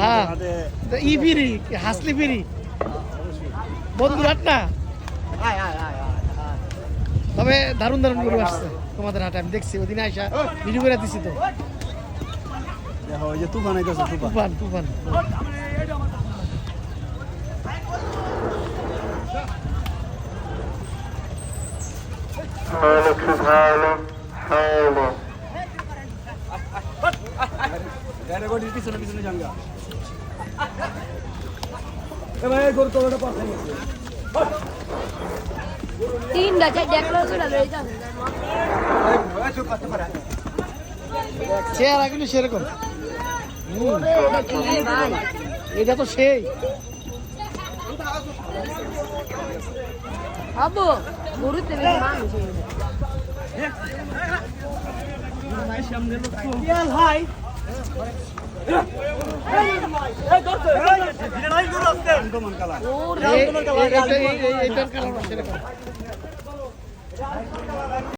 হ্যাঁ ই ফিরি হাসলি ফিরি বন্ধু হাট না তবে দারুণ দারুণ গরু আসছে তোমাদের হাটে আমি দেখছি ওই দিনে আইসা ভিডিও করে দিছি তো দেখো ওই যে তুফান আইতাছে তুফান তুফান পিছনে পিছনে জানগা এ ভাই গরু তো ওটা পাশে গেছে তিনটা চারটা এক লোক করে লইতা চেহারা কিন্তু সেরকম ভাই এটা তো সেই আবু গরুতে বেশি মানুষ এইটার কারণ সেরকম